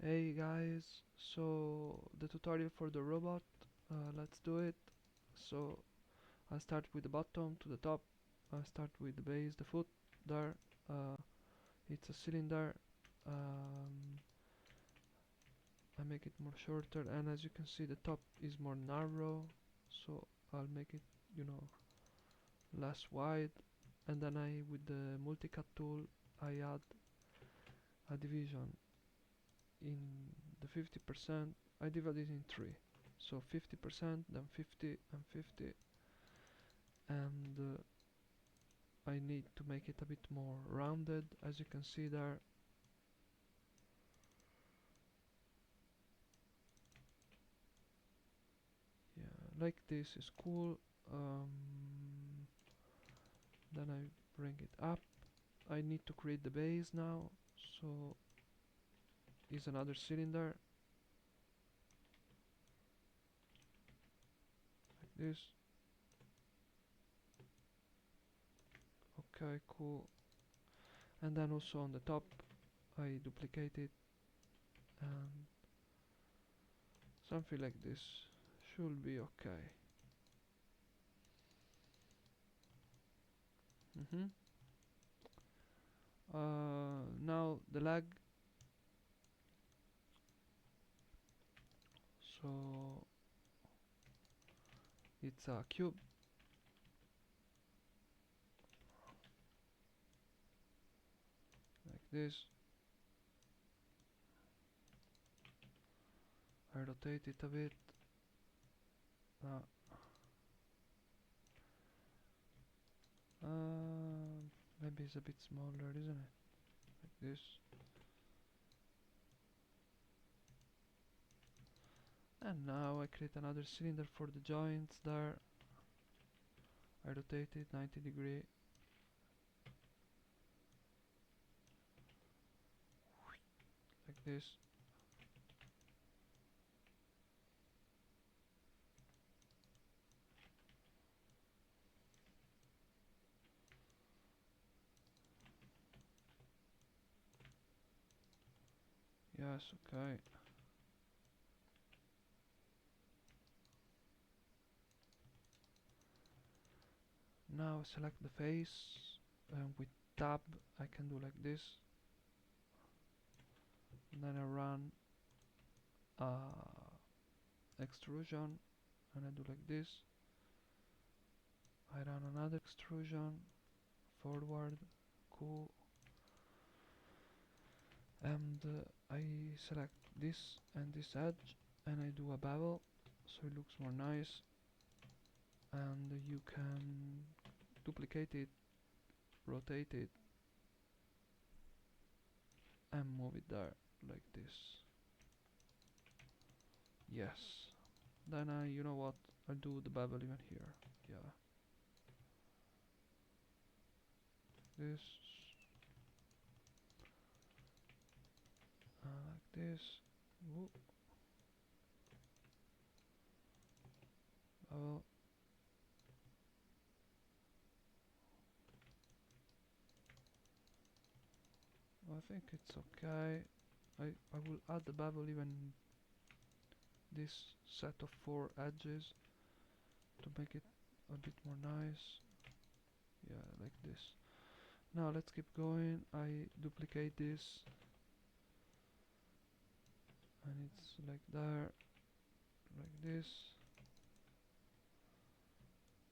Hey guys, so the tutorial for the robot, let's do it. So I start with the bottom to the top. I start with the base, the foot there. uh, it's a cylinder. I make it more shorter, and as you can see the top is more narrow, so I'll make it, you know, less wide. And then I, with the multicut tool, I add a division in the 50%. I divide it in three, so 50%, then 50 and 50. And I need to make it a bit more rounded, as you can see there. Yeah, like this is cool. Then I bring it up. I need to create the base now, so is another cylinder like this. Okay, cool. And then also on the top I duplicate it, and something like this should be okay. mm-hmm. Now the leg, so it's a cube like this. I rotate it a bit. uh, Maybe it's a bit smaller, isn't it? Like this. And now I create another cylinder for the joints there. I rotate it 90 degree. Like this. Yes, okay. Now select the face, and with tab I can do like this. And then I run extrusion, and I do like this. I run another extrusion forward. Cool. And I select this and this edge, and I do a bevel so it looks more nice. And you can duplicate it, rotate it, and move it there like this. Yes. Then I, you know what, I'll do the bevel even here. Yeah, this, like this. Whoop. Bevel. I think it's okay. I will add the bevel even this set of 4 edges to make it a bit more nice. Yeah, like this. Now let's keep going. I duplicate this, and it's like there, like this.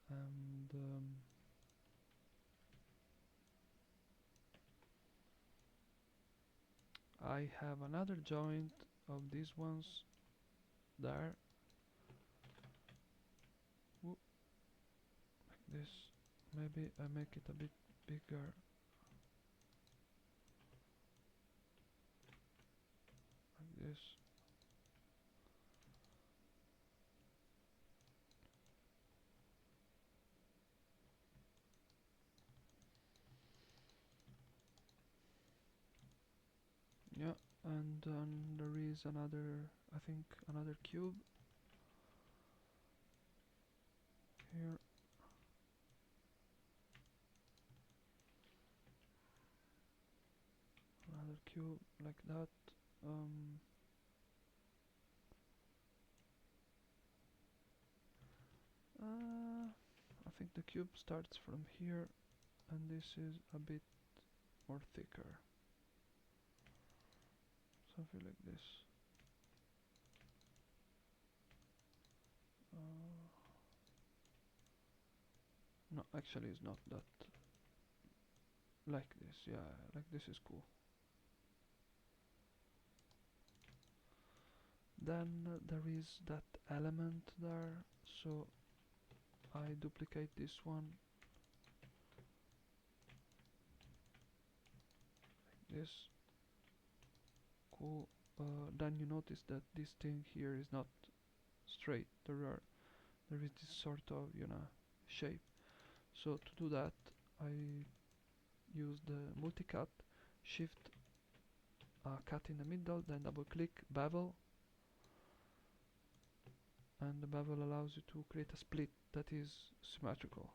And I have another joint of these ones there. Whoop, like this. Maybe I make it a bit bigger. Like this. Yeah, and then there is another, I think, another cube here. Another cube like that. cube starts from here, and this is a bit more thicker, something like this. No, actually it's not that. Like this, yeah, like this is cool. Then there is that element there, so I duplicate this one like this. Cool. Then you notice that this thing here is not straight. There is this sort of, shape. So to do that, I use the multicut, shift, cut in the middle, then double click bevel, and the bevel allows you to create a split that is symmetrical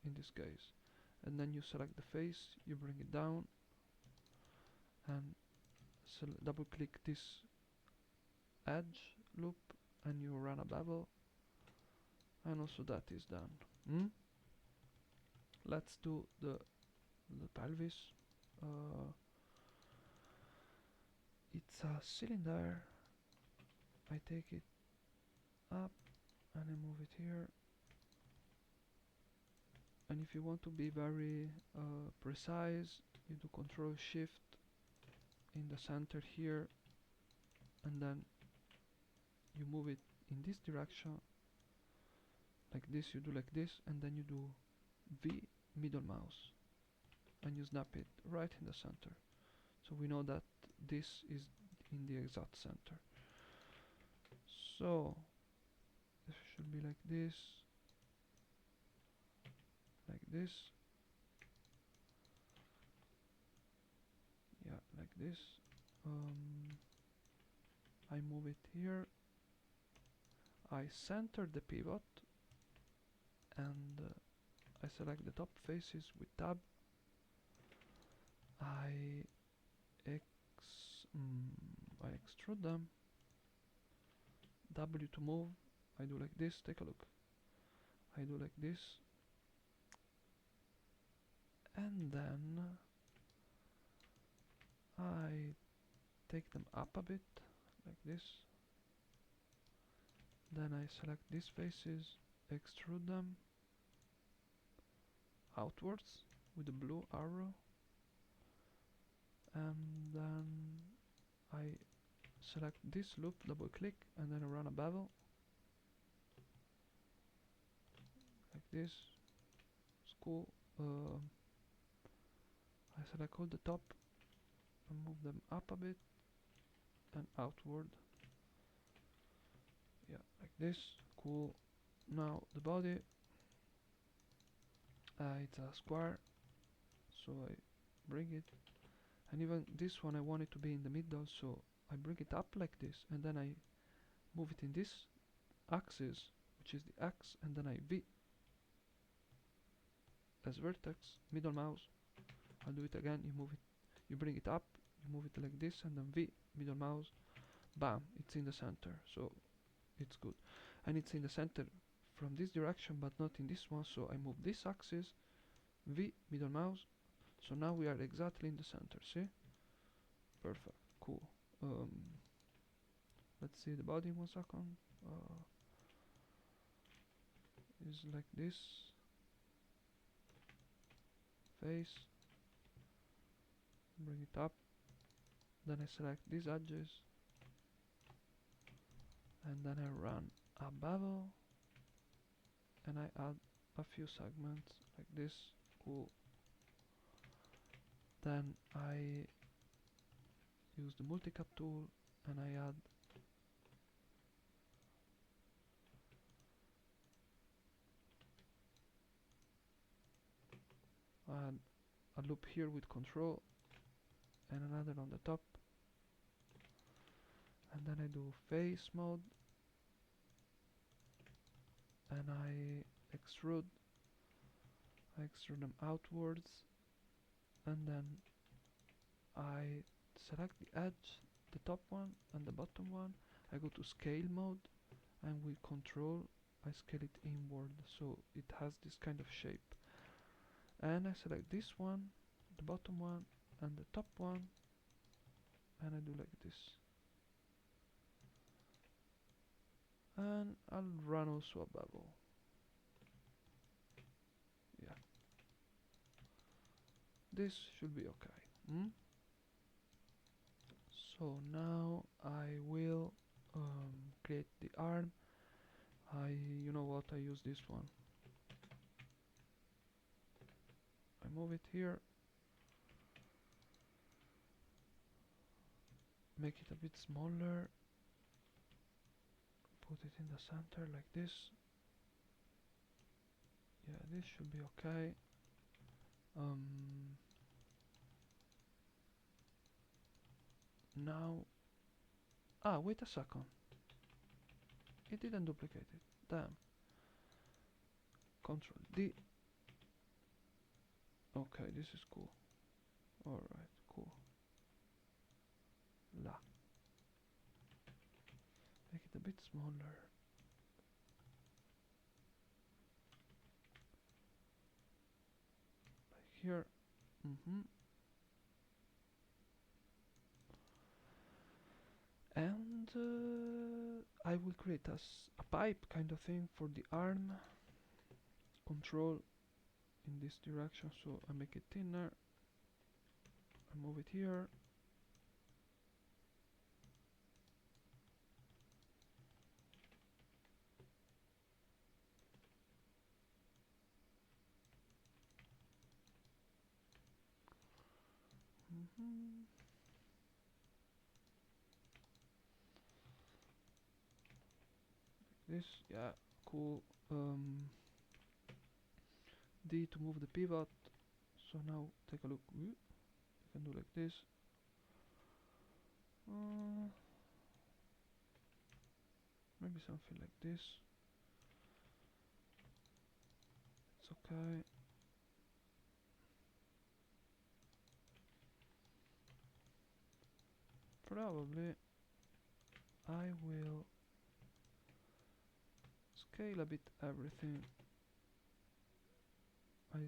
in this case. And then you select the face, you bring it down, and double click this edge loop, and you run a bevel, and also that is done. Let's do the pelvis. It's a cylinder. I take it up and I move it here. And if you want to be very precise, you do Control Shift in the center here, and then you move it in this direction, like this. You do like this, and then you do V middle mouse, and you snap it right in the center. So we know that this is in the exact center. So this should be like this, like this, yeah, like this. I move it here, I center the pivot, and I select the top faces with tab. I extrude them, W to move. I do like this, take a look. I do like this, and then I take them up a bit, like this. Then I select these faces, extrude them outwards with the blue arrow, and then I select this loop, double click, and then I run a bevel like this. It's cool. I select all the top and move them up a bit and outward, yeah, like this. Cool. Now the body, it's a square, so I bring it, and even this one I want it to be in the middle, so I bring it up like this, and then I move it in this axis, which is the X, and then I V as vertex, middle mouse. I'll do it again. You move it, you bring it up, you move it like this, and then V, middle mouse, bam, it's in the center, so it's good. And it's in the center from this direction, but not in this one, so I move this axis, V, middle mouse, so now we are exactly in the center, see? Perfect, cool. Let's see the body 1 second. Is like this, face, bring it up, then I select these edges, and then I run a bevel, and I add a few segments like this. Cool. Then I use the multicut tool, and I add a loop here with Control, and another on the top, and then I do face mode, and I extrude them outwards, and then I select the edge, the top one and the bottom one. I go to scale mode, and with Control I scale it inward so it has this kind of shape. And I select this one, the bottom one, and the top one, and I do like this. And I'll run also a bubble. Yeah. This should be okay. So now I will create the arm. You know what, I use this one. I move it here, make it a bit smaller, put it in the center like this. Yeah, this should be okay. Now, wait a second. It didn't duplicate it. Damn. Control D. Okay, this is cool. Alright, cool. La. Make it a bit smaller. Like here. And I will create a pipe kind of thing for the arm. Control in this direction, so I make it thinner. I move it here. This, yeah, cool. D to move the pivot. So now take a look. You can do like this. Maybe something like this. It's okay. Probably I will scale a bit everything. I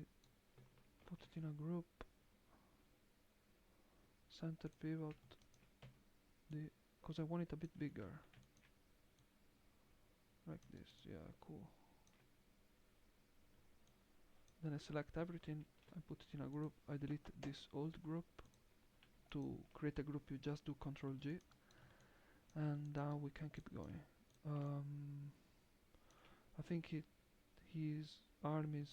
put it in a group. Center pivot. Because I want it a bit bigger. Like this, yeah, cool. Then I select everything, I put it in a group, I delete this old group. To create a group you just do Ctrl G. And now we can keep going. I think his arm is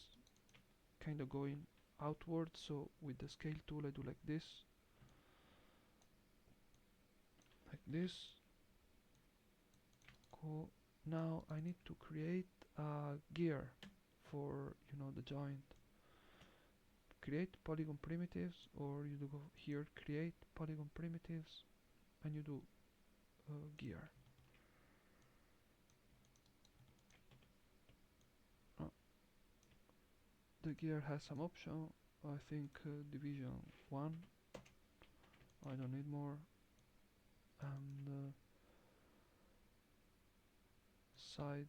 kind of going outward, so with the scale tool I do like this. Like this. Cool. Now I need to create a gear for, the joint. Create polygon primitives, or you do go here, create polygon primitives, and you do gear. The gear has some option. I think division 1. I don't need more. And sides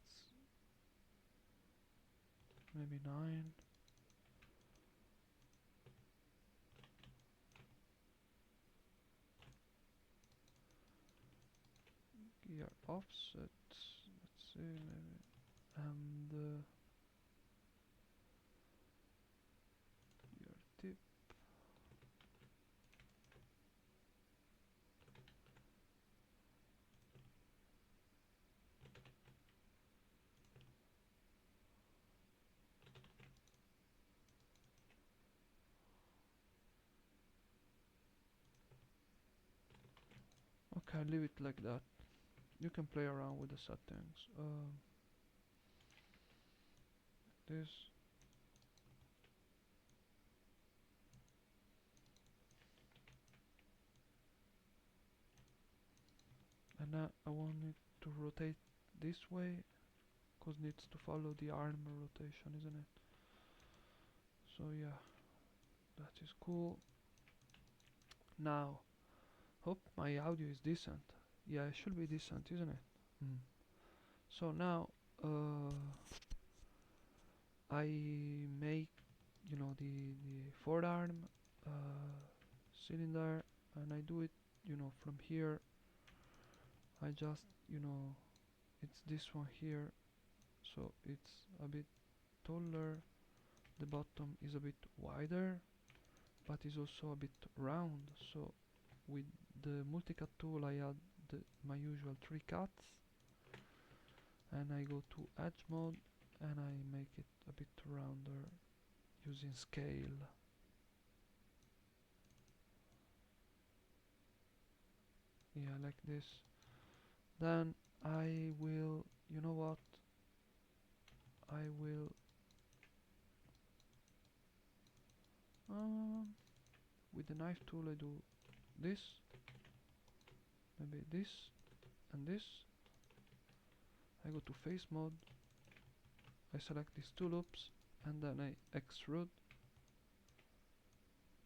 maybe 9. Gear offset, let's see, maybe. And gear tip. Okay, leave it like that. You can play around with the settings. This. And now I want it to rotate this way, because it needs to follow the arm rotation, isn't it? So yeah, that is cool. Now, hope my audio is decent. Yeah, it should be decent, isn't it? So now I make, you know, the forearm cylinder, and I do it, you know, from here. I just, you know, it's this one here, so it's a bit taller. The bottom is a bit wider, but is also a bit round. So with the multicut tool I add my usual 3 cuts, and I go to edge mode and I make it a bit rounder using scale. Yeah, like this. Then I will, you know what, I will with the knife tool I do this, maybe this and this. I go to face mode, I select these two loops, and then I extrude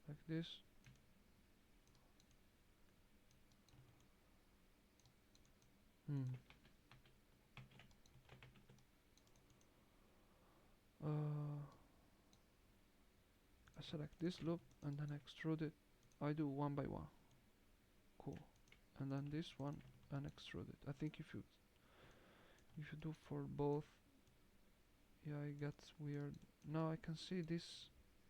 like this. I select this loop and then extrude it. I do one by one. Cool. And then this one and extrude it. I think if you do for both, yeah, it gets weird. Now I can see this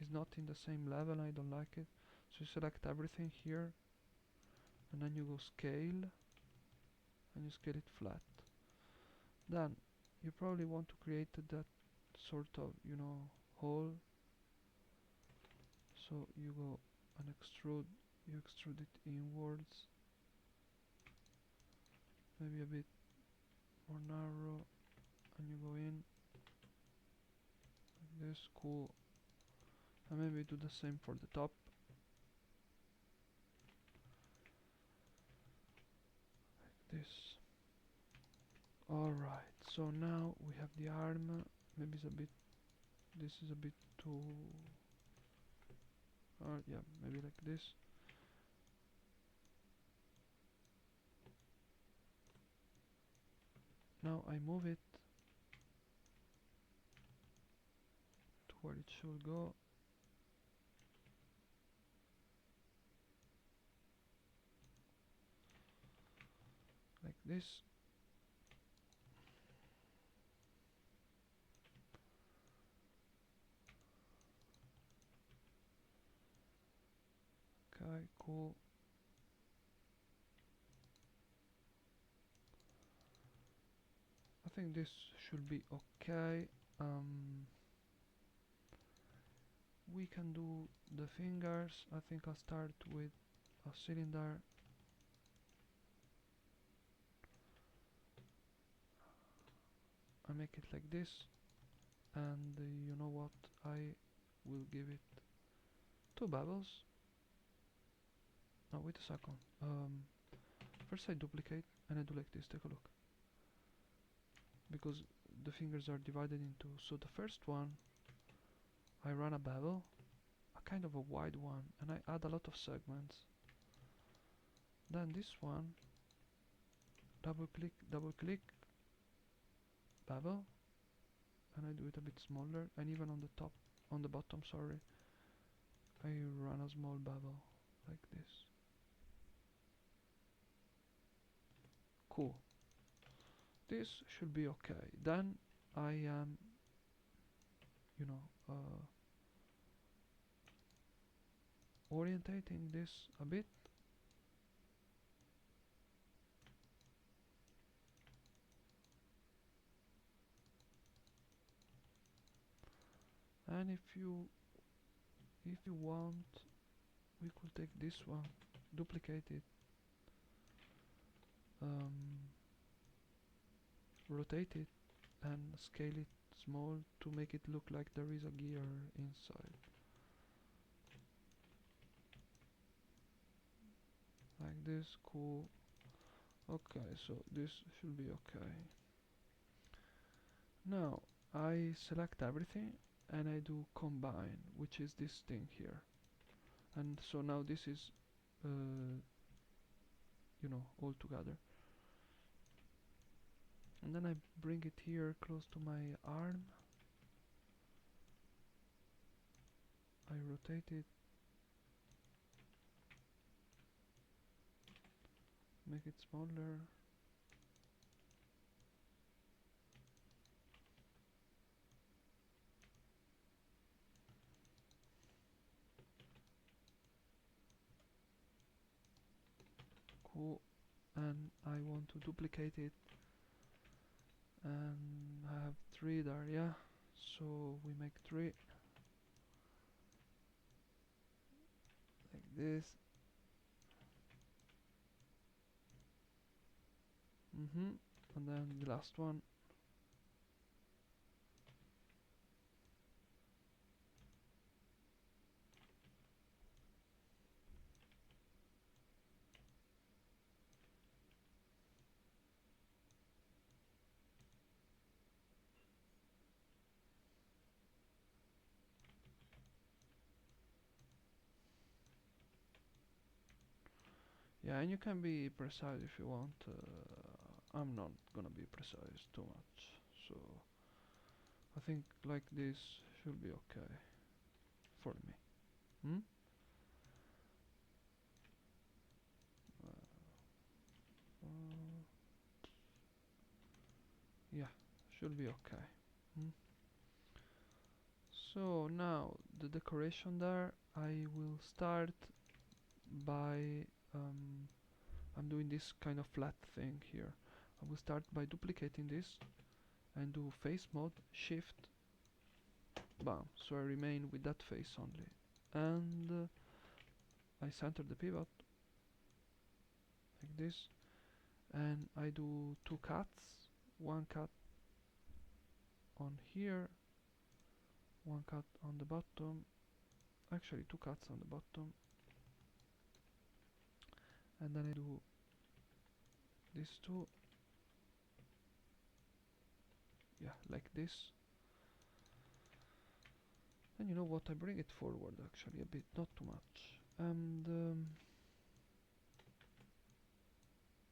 is not in the same level. I don't like it. So you select everything here, and then you go scale, and you scale it flat. Then you probably want to create that sort of, you know, hole. So you go and extrude. You extrude it inwards, maybe a bit more narrow, and you go in like this. Cool. And maybe do the same for the top. Like this. Alright, so now we have the arm. Maybe it's a bit, this is a bit too, yeah, maybe like this. Now I move it to where it should go. Like this. Okay, cool. I think this should be okay. We can do the fingers. I think I'll start with a cylinder. I make it like this, and you know what, I will give it 2 bubbles. No, wait a second. First I duplicate and I do like this. Take a look, because the fingers are divided in two. So the first one, I run a bevel, a kind of a wide one, and I add a lot of segments. Then this one, double click, bevel, and I do it a bit smaller, and even on the top, on the bottom, sorry, I run a small bevel like this. Cool. This should be okay. Then I am, you know, orientating this a bit. And if you want, we could take this one, duplicate it, rotate it, and scale it small to make it look like there is a gear inside. Like this. Cool. Okay, so this should be okay. Now I select everything and I do combine, which is this thing here. And so now this is, you know, all together. and then I bring it here close to my arm. I rotate it, make it smaller. Cool. And I want to duplicate it, and I have 3 there, yeah, so we make 3 like this. And then the last one. Yeah, and you can be precise if you want. I'm not gonna be precise too much, so I think like this should be okay for me. Hmm? Uh, yeah, should be okay. Hmm? So now the decoration there, I will start by I'm doing this kind of flat thing here. I will start by duplicating this and do face mode, shift, bam, so I remain with that face only. And I center the pivot like this, and I do 2 cuts, 1 cut on here, 1 cut on the bottom, actually 2 cuts on the bottom, and then I do these 2, yeah, like this. And you know what, I bring it forward actually a bit, not too much, and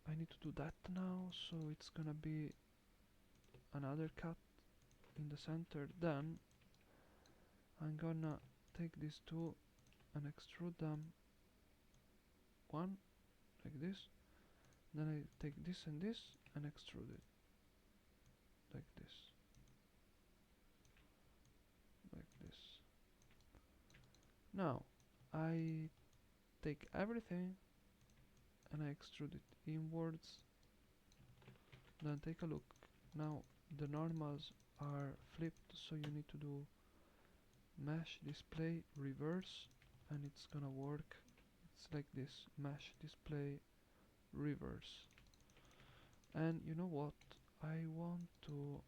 I need to do that now, so it's gonna be another cut in the center. Then I'm gonna take these 2 and extrude them, 1 like this, then I take this and this and extrude it like this, like this. Now I take everything and I extrude it inwards. Then take a look. Now the normals are flipped, so you need to do mesh display reverse, and it's gonna work. It's like this, mesh display reverse. And you know what, I want to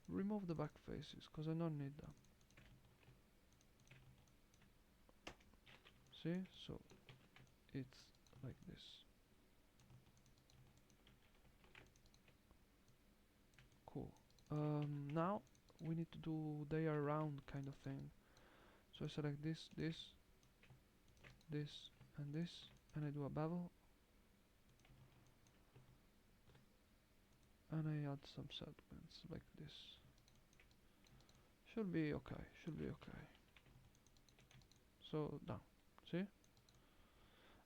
remove the back faces because I don't need them. See, so it's like this. Cool. Now we need to do they are round kind of thing. So I select this, this, this, and this, and I do a bevel, and I add some segments like this. Should be okay, should be okay. So done. See?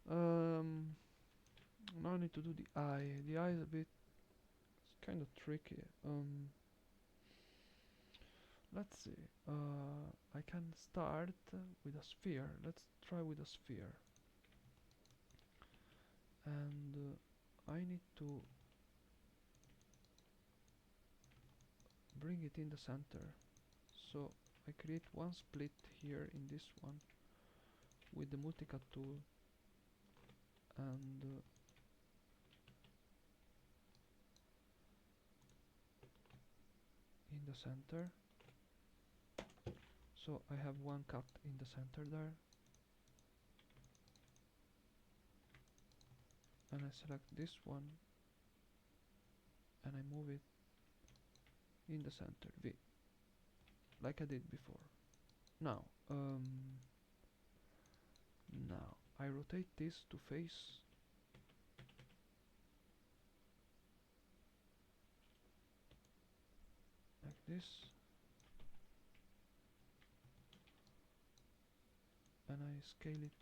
Now I need to do the eye. The eye is a bit, it's kind of tricky. Let's see. I can start with a sphere. Let's try with a sphere. And I need to bring it in the center. So I create one split here in this one with the multicut tool, and in the center. So I have one cut in the center there, and I select this one and I move it in the center, V, like I did before. Now now I rotate this to face, this, and I scale it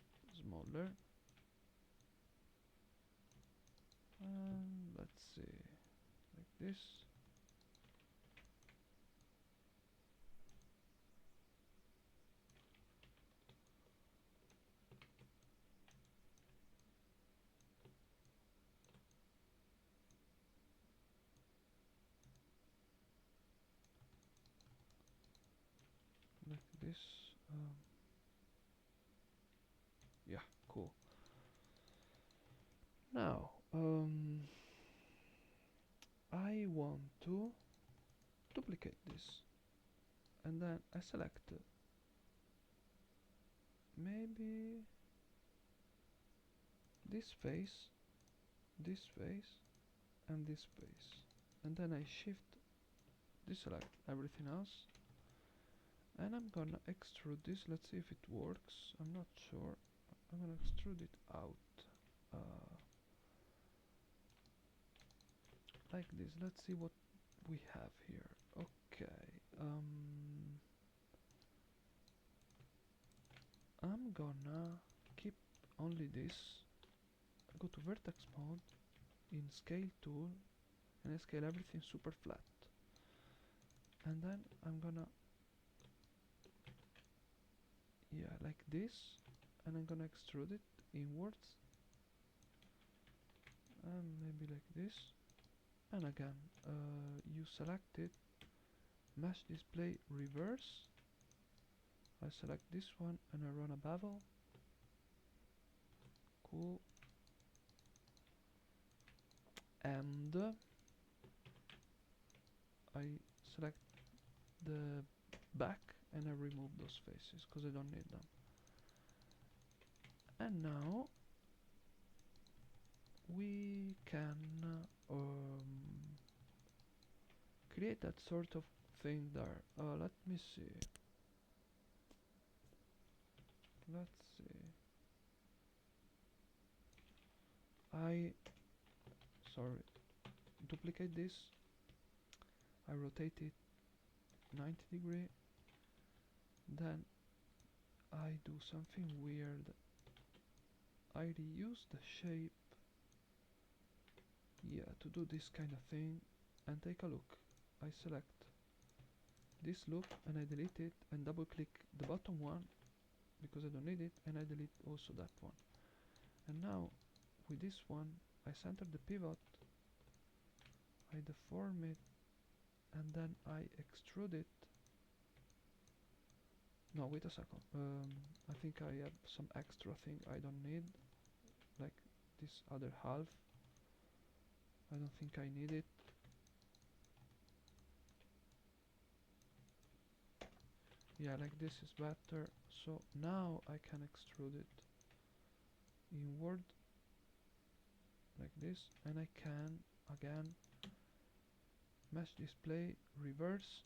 smaller, and let's see, like this. Like this. Yeah, cool. Now, I want to duplicate this, and then I select maybe this face, and this face, and then I shift deselect everything else, and I'm gonna extrude this. Let's see if it works. I'm not sure. I'm gonna extrude it out like this. Let's see what we have here. Okay, I'm gonna keep only this. Go to vertex mode in scale tool, and I scale everything super flat, and then I'm gonna, yeah, like this, and I'm gonna extrude it inwards, and maybe like this. And again, you select it, mesh display reverse. I select this one and I run a bevel. Cool. And I select the back and I remove those faces because I don't need them. And now we can create that sort of thing there. Let me see. Let's see. Sorry, duplicate this. I rotate it 90°. Then I do something weird. I reuse the shape, yeah, to do this kind of thing. And take a look. I select this loop and I delete it and double click the bottom one because I don't need it, and I delete also that one. And now with this one I center the pivot, I deform it, and then I extrude it. No, wait a second. I think I have some extra thing I don't need, like this other half. I don't think I need it. Yeah, like this is better. So now I can extrude it inward like this, and I can again mesh display reverse,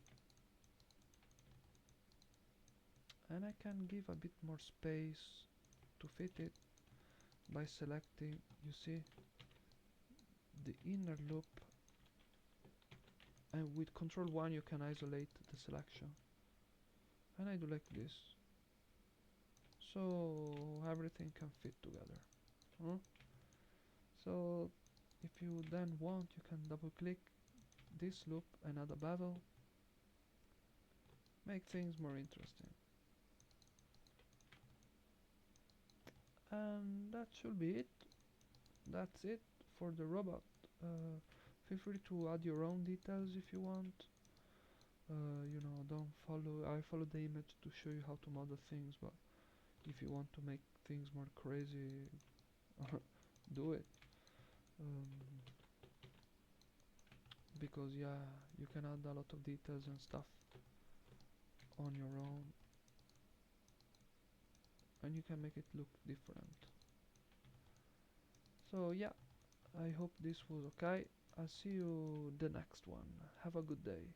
and I can give a bit more space to fit it by selecting, you see, the inner loop, and with Control 1 you can isolate the selection, and I do like this, so everything can fit together. So if you then want, you can double click this loop and add a bevel, make things more interesting. And that should be it. That's it for the robot. Feel free to add your own details if you want. You know, don't follow. I follow the image to show you how to model things, but if you want to make things more crazy, do it. Because yeah, you can add a lot of details and stuff on your own, and you can make it look different. So yeah, I hope this was okay. I'll see you the next one. Have a good day.